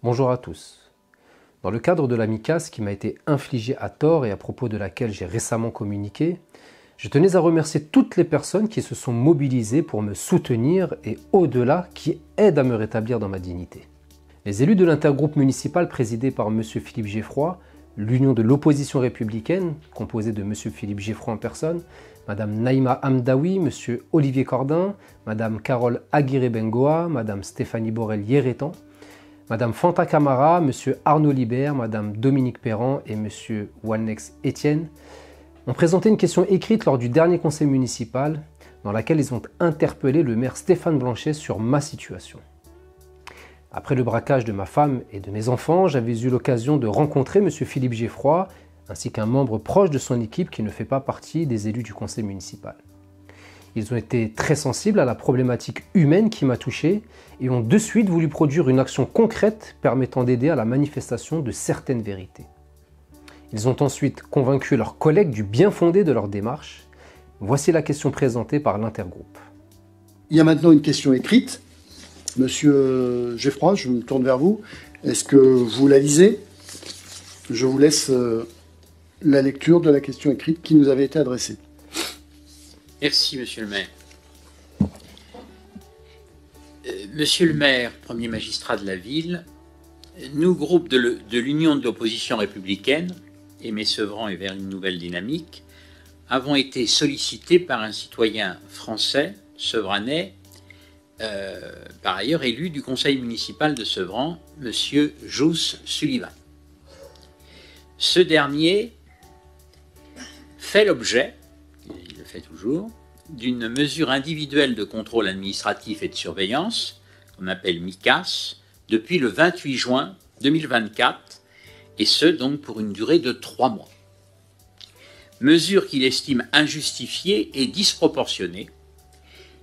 Bonjour à tous. Dans le cadre de la MICAS qui m'a été infligée à tort et à propos de laquelle j'ai récemment communiqué, je tenais à remercier toutes les personnes qui se sont mobilisées pour me soutenir et au-delà qui aident à me rétablir dans ma dignité. Les élus de l'intergroupe municipal présidé par M. Philippe Geffroy, l'union de l'opposition républicaine, composée de M. Philippe Geffroy en personne, Mme Naïma Hamdaoui, M. Olivier Cordin, Mme Carole Aguirre-Bengoa, Mme Stéphanie Borel-Yérétan, Mme Fanta Camara, M. Arnaud Libert, Mme Dominique Perran et M. Walnex Etienne ont présenté une question écrite lors du dernier conseil municipal dans laquelle ils ont interpellé le maire Stéphane Blanchet sur ma situation. Après le braquage de ma femme et de mes enfants, j'avais eu l'occasion de rencontrer M. Philippe Geffroy ainsi qu'un membre proche de son équipe qui ne fait pas partie des élus du conseil municipal. Ils ont été très sensibles à la problématique humaine qui m'a touché et ont de suite voulu produire une action concrète permettant d'aider à la manifestation de certaines vérités. Ils ont ensuite convaincu leurs collègues du bien fondé de leur démarche. Voici la question présentée par l'intergroupe. Il y a maintenant une question écrite. Monsieur Geffroy, je me tourne vers vous. Est-ce que vous la lisez? Je vous laisse la lecture de la question écrite qui nous avait été adressée. Merci, monsieur le maire. Monsieur le maire, premier magistrat de la ville, nous, groupe de l'Union de l'opposition républicaine, Aimé Sevran et vers une nouvelle dynamique, avons été sollicités par un citoyen français, sevranais, par ailleurs élu du conseil municipal de Sevran, monsieur Jousse Sullivan. Ce dernier fait l'objet, il le fait toujours, d'une mesure individuelle de contrôle administratif et de surveillance, qu'on appelle MICAS, depuis le 28 juin 2024, et ce donc pour une durée de 3 mois. Mesure qu'il estime injustifiée et disproportionnée.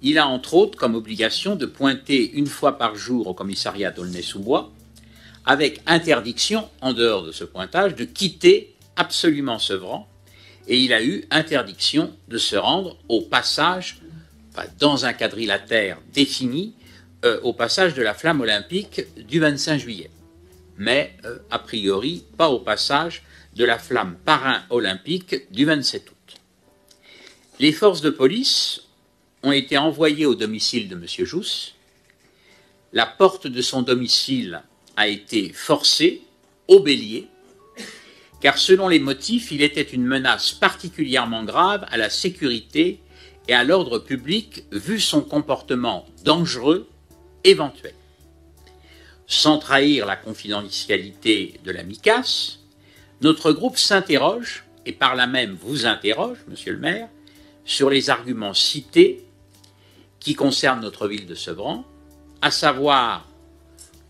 Il a entre autres comme obligation de pointer une fois par jour au commissariat d'Aulnay-sous-Bois, avec interdiction, en dehors de ce pointage, de quitter absolument Sevran, et il a eu interdiction de se rendre au passage, dans un quadrilatère défini, au passage de la flamme olympique du 25 juillet. Mais, a priori, pas au passage de la flamme parrain olympique du 27 août. Les forces de police ont été envoyées au domicile de M. Jousse. La porte de son domicile a été forcée au bélier, car selon les motifs, il était une menace particulièrement grave à la sécurité et à l'ordre public, vu son comportement dangereux éventuel. Sans trahir la confidentialité de la MICAS, notre groupe s'interroge, et par là même vous interroge, monsieur le maire, sur les arguments cités qui concernent notre ville de Sevran, à savoir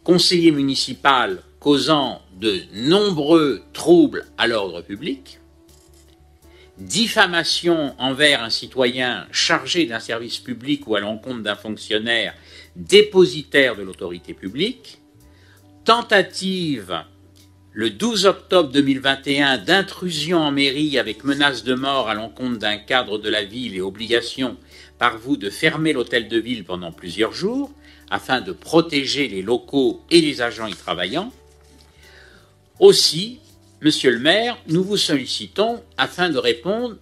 conseiller municipal causant de nombreux troubles à l'ordre public, diffamation envers un citoyen chargé d'un service public ou à l'encontre d'un fonctionnaire dépositaire de l'autorité publique, tentative le 12 octobre 2021 d'intrusion en mairie avec menace de mort à l'encontre d'un cadre de la ville et obligation par vous de fermer l'hôtel de ville pendant plusieurs jours afin de protéger les locaux et les agents y travaillant. Aussi, monsieur le maire, nous vous sollicitons afin de répondre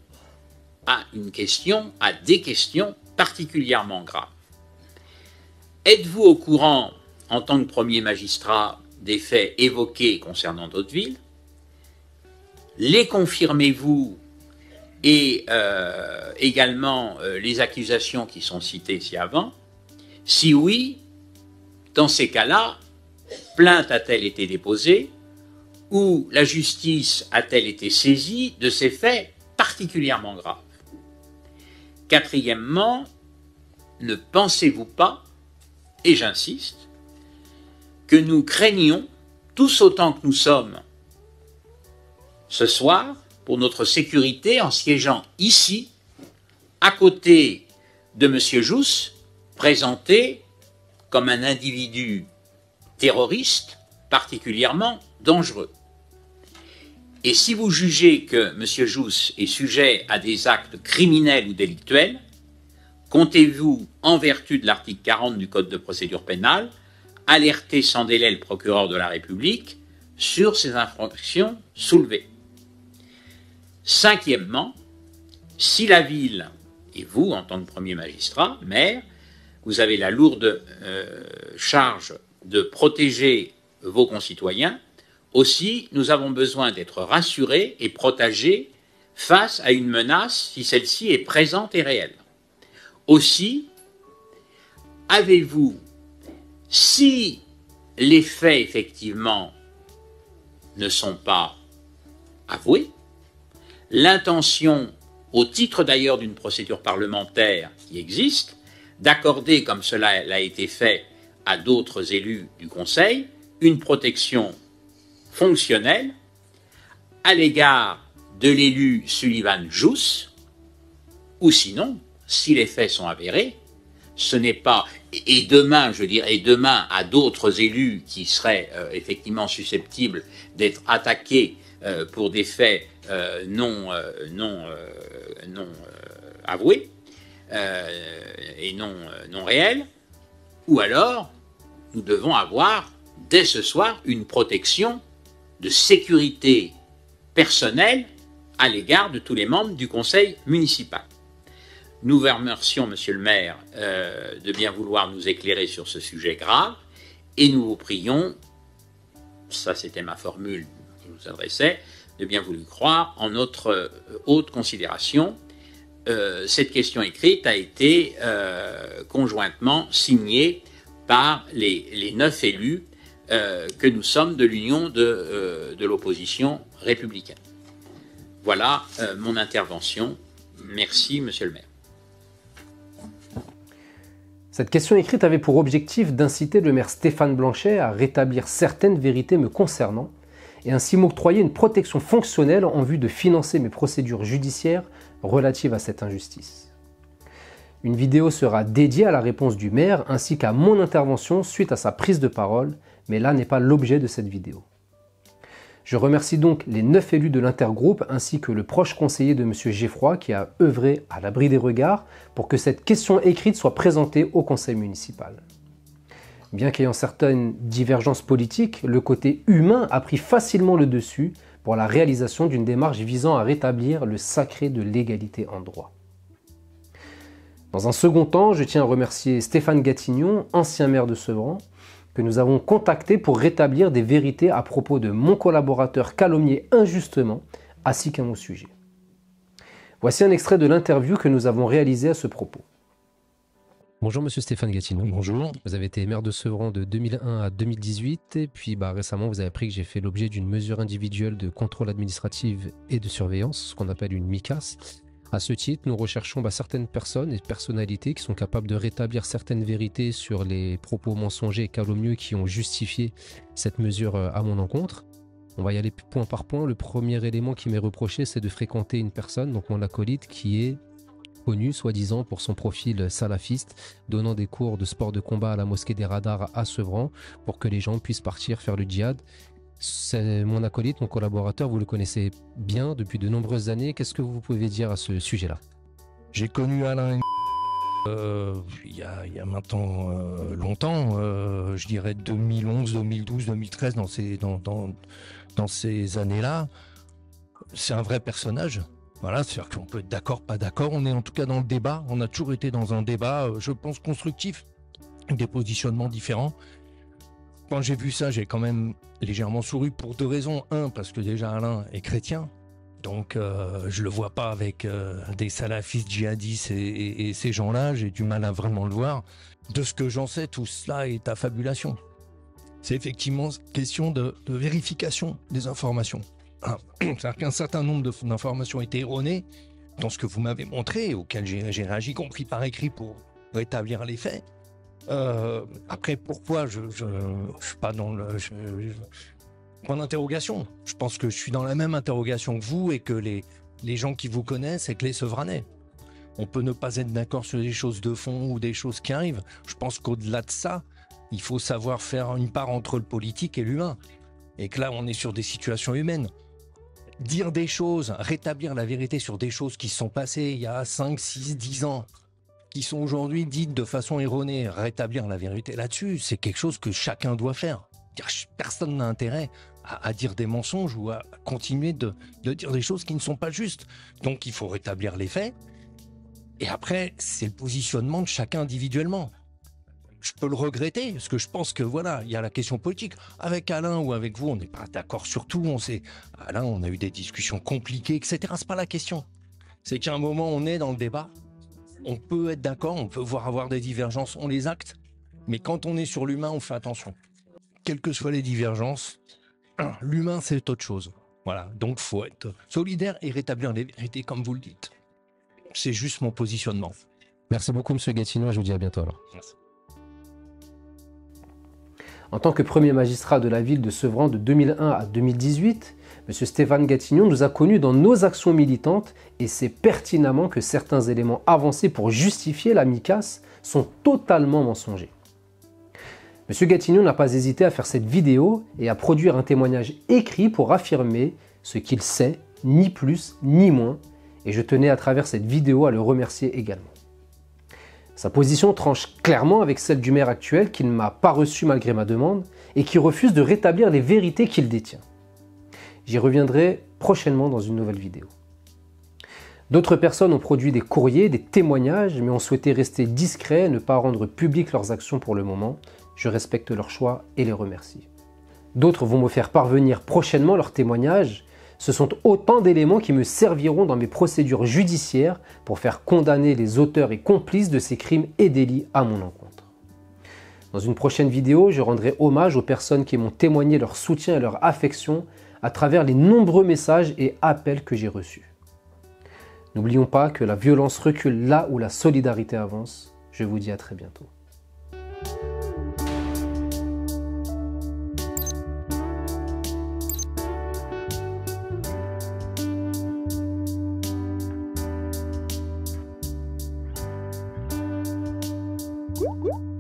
à des questions particulièrement graves. Êtes-vous au courant, en tant que premier magistrat, des faits évoqués concernant d'autres villes? Les confirmez-vous et également les accusations qui sont citées ci-avant? Si oui, dans ces cas-là, plainte a-t-elle été déposée ou la justice a-t-elle été saisie de ces faits particulièrement graves? Quatrièmement, ne pensez-vous pas, et j'insiste, que nous craignons, tous autant que nous sommes, ce soir, pour notre sécurité en siégeant ici, à côté de M. Jousse, présenté comme un individu terroriste particulièrement dangereux. Et si vous jugez que M. Jousse est sujet à des actes criminels ou délictuels, comptez-vous, en vertu de l'article 40 du Code de procédure pénale, alerter sans délai le procureur de la République sur ces infractions soulevées. Cinquièmement, si la ville, et vous, en tant que premier magistrat, maire, vous avez la lourde charge de protéger vos concitoyens, aussi, nous avons besoin d'être rassurés et protégés face à une menace si celle-ci est présente et réelle. Aussi, avez-vous, si les faits, effectivement, ne sont pas avoués, l'intention, au titre d'ailleurs d'une procédure parlementaire qui existe, d'accorder, comme cela a été fait à d'autres élus du Conseil, une protection fonctionnelle à l'égard de l'élu Sullivan Jousse, ou sinon, si les faits sont avérés, ce n'est pas, et demain, je dirais, demain à d'autres élus qui seraient effectivement susceptibles d'être attaqués pour des faits non avoués et non réels, ou alors nous devons avoir dès ce soir une protection de sécurité personnelle à l'égard de tous les membres du conseil municipal. Nous vous remercions, monsieur le maire, de bien vouloir nous éclairer sur ce sujet grave, et nous vous prions, ça c'était ma formule que je vous adressais, de bien vouloir croire en notre haute considération. Cette question écrite a été conjointement signée par les 9 élus que nous sommes de l'Union de l'opposition républicaine. Voilà mon intervention. Merci, monsieur le maire. Cette question écrite avait pour objectif d'inciter le maire Stéphane Blanchet à rétablir certaines vérités me concernant et ainsi m'octroyer une protection fonctionnelle en vue de financer mes procédures judiciaires relatives à cette injustice. Une vidéo sera dédiée à la réponse du maire ainsi qu'à mon intervention suite à sa prise de parole, mais là n'est pas l'objet de cette vidéo. Je remercie donc les 9 élus de l'intergroupe ainsi que le proche conseiller de M. Geffroy qui a œuvré à l'abri des regards pour que cette question écrite soit présentée au conseil municipal. Bien qu'ayant certaines divergences politiques, le côté humain a pris facilement le dessus pour la réalisation d'une démarche visant à rétablir le sacré de l'égalité en droit. Dans un second temps, je tiens à remercier Stéphane Gatignon, ancien maire de Sevran, que nous avons contacté pour rétablir des vérités à propos de mon collaborateur calomnié injustement, ainsi qu'à mon sujet. Voici un extrait de l'interview que nous avons réalisée à ce propos. Bonjour monsieur Stéphane Gatignon. Bonjour. Vous avez été maire de Sevran de 2001 à 2018 et puis récemment vous avez appris que j'ai fait l'objet d'une mesure individuelle de contrôle administratif et de surveillance, ce qu'on appelle une MICAS. À ce titre, nous recherchons certaines personnes et personnalités qui sont capables de rétablir certaines vérités sur les propos mensongers et calomnieux qui ont justifié cette mesure à mon encontre. On va y aller point par point. Le premier élément qui m'est reproché, c'est de fréquenter une personne, donc mon acolyte, qui est connu, soi-disant, pour son profil salafiste, donnant des cours de sport de combat à la mosquée des Radars à Sevran pour que les gens puissent partir faire le djihad. C'est mon acolyte, mon collaborateur, vous le connaissez bien depuis de nombreuses années. Qu'est-ce que vous pouvez dire à ce sujet-là? J'ai connu Alain il y a maintenant longtemps, je dirais 2011, 2012, 2013, dans ces années-là. C'est un vrai personnage. Voilà, c'est-à-dire qu'on peut être d'accord, pas d'accord. On est en tout cas dans le débat. On a toujours été dans un débat, je pense, constructif, des positionnements différents. Quand j'ai vu ça, j'ai quand même légèrement souri pour 2 raisons. Un, parce que déjà Alain est chrétien, donc je le vois pas avec des salafistes djihadistes et ces gens-là, j'ai du mal à vraiment le voir. De ce que j'en sais, tout cela est affabulation. C'est effectivement question de vérification des informations. C'est-à-dire qu'un certain nombre d'informations étaient erronées dans ce que vous m'avez montré, auquel j'ai réagi, compris par écrit pour rétablir les faits. Après, pourquoi je suis pas dans le point d'interrogation. Je pense que je suis dans la même interrogation que vous et que les gens qui vous connaissent et que les Sevranais. On peut ne pas être d'accord sur des choses de fond ou des choses qui arrivent. Je pense qu'au-delà de ça, il faut savoir faire une part entre le politique et l'humain. Et que là, on est sur des situations humaines. Dire des choses, rétablir la vérité sur des choses qui se sont passées il y a 5, 6, 10 ans, qui sont aujourd'hui dites de façon erronée. Rétablir la vérité là-dessus, c'est quelque chose que chacun doit faire. Personne n'a intérêt à dire des mensonges ou à continuer de dire des choses qui ne sont pas justes. Donc il faut rétablir les faits. Et après, c'est le positionnement de chacun individuellement. Je peux le regretter, parce que je pense que voilà, il y a la question politique. Avec Alain ou avec vous, on n'est pas d'accord sur tout. Alain, on a eu des discussions compliquées, etc. C'est pas la question. C'est qu'à un moment, on est dans le débat. On peut être d'accord, on peut avoir des divergences, on les acte. Mais quand on est sur l'humain, on fait attention. Quelles que soient les divergences, l'humain, c'est autre chose. Voilà, donc faut être solidaire et rétablir les vérités, comme vous le dites. C'est juste mon positionnement. Merci beaucoup, Monsieur Gattignon, et je vous dis à bientôt alors. Merci. En tant que premier magistrat de la ville de Sevran de 2001 à 2018, M. Stéphane Gattignon nous a connus dans nos actions militantes et sait pertinemment que certains éléments avancés pour justifier la MICAS sont totalement mensongers. M. Gattignon n'a pas hésité à faire cette vidéo et à produire un témoignage écrit pour affirmer ce qu'il sait, ni plus ni moins, et je tenais à travers cette vidéo à le remercier également. Sa position tranche clairement avec celle du maire actuel qui ne m'a pas reçu malgré ma demande et qui refuse de rétablir les vérités qu'il détient. J'y reviendrai prochainement dans une nouvelle vidéo. D'autres personnes ont produit des courriers, des témoignages, mais ont souhaité rester discrets et ne pas rendre publiques leurs actions pour le moment. Je respecte leur choix et les remercie. D'autres vont me faire parvenir prochainement leurs témoignages. Ce sont autant d'éléments qui me serviront dans mes procédures judiciaires pour faire condamner les auteurs et complices de ces crimes et délits à mon encontre. Dans une prochaine vidéo, je rendrai hommage aux personnes qui m'ont témoigné leur soutien et leur affection à travers les nombreux messages et appels que j'ai reçus. N'oublions pas que la violence recule là où la solidarité avance. Je vous dis à très bientôt. Woo!